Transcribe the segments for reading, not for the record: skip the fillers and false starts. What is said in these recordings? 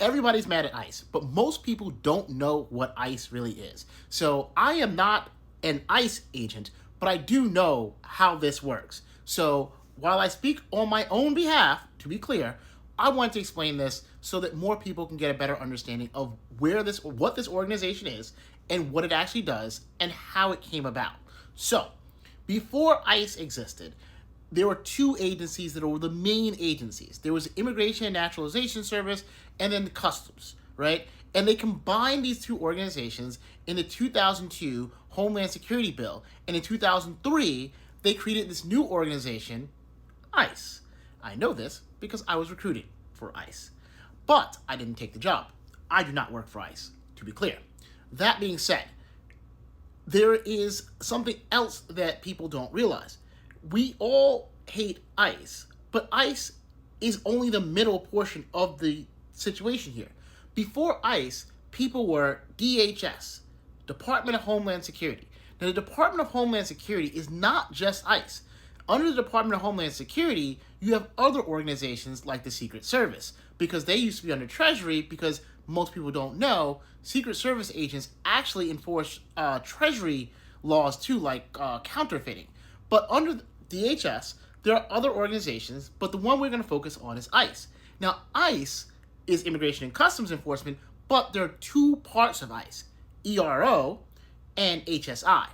everybody's mad at ICE, but most people don't know what ICE really is. So I am not an ICE agent, but I do know how this works. So while I speak on my own behalf, to be clear, I want to explain this so that more people can get a better understanding of what this organization is and what it actually does and how it came about. So, before ICE existed, there were two agencies that were the main agencies. There was the Immigration and Naturalization Service and then the Customs, right? And they combined these two organizations in the 2002 Homeland Security Bill. And in 2003, they created this new organization, ICE. I know this because I was recruited for ICE. But I didn't take the job. I do not work for ICE, to be clear. That being said, there is something else that people don't realize. We all hate ICE, but ICE is only the middle portion of the situation here. Before ICE, people were DHS, Department of Homeland Security. Now, the Department of Homeland Security is not just ICE. Under the Department of Homeland Security, you have other organizations like the Secret Service, because they used to be under Treasury, because most people don't know, Secret Service agents actually enforce Treasury laws too, like counterfeiting. But under DHS, there are other organizations, but the one we're going to focus on is ICE. Now, ICE is Immigration and Customs Enforcement, but there are two parts of ICE, ERO and HSI.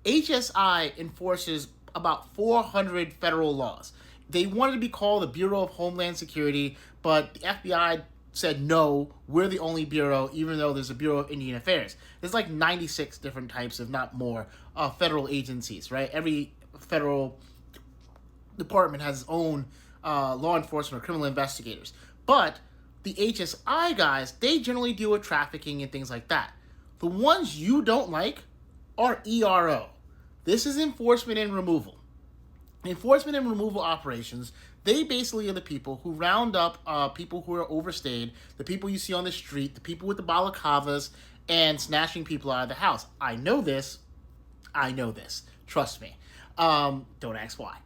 HSI enforces about 400 federal laws. They wanted to be called the Bureau of Homeland Security, but the FBI said, no, we're the only bureau, even though there's a Bureau of Indian Affairs. There's like 96 different types, if not more, federal agencies, right? Every federal department has its own law enforcement or criminal investigators. But the HSI guys, they generally deal with trafficking and things like that. The ones you don't like are ERO. This is enforcement and removal. Enforcement and removal operations, they basically are the people who round up people who are overstayed, the people you see on the street, the people with the balaclavas, and snatching people out of the house. I know this. Trust me. Don't ask why.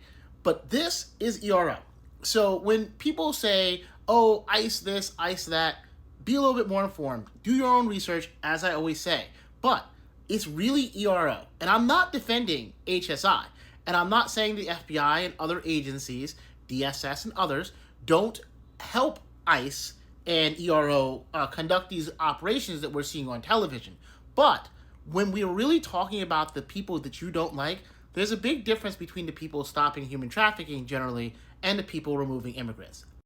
But this is ERO. So when people say, oh, ICE this, ICE that, be a little bit more informed. Do your own research, as I always say. But it's really ERO. And I'm not defending HSI. And I'm not saying the FBI and other agencies, DSS and others, don't help ICE and ERO conduct these operations that we're seeing on television. But when we're really talking about the people that you don't like, there's a big difference between the people stopping human trafficking generally and the people removing immigrants.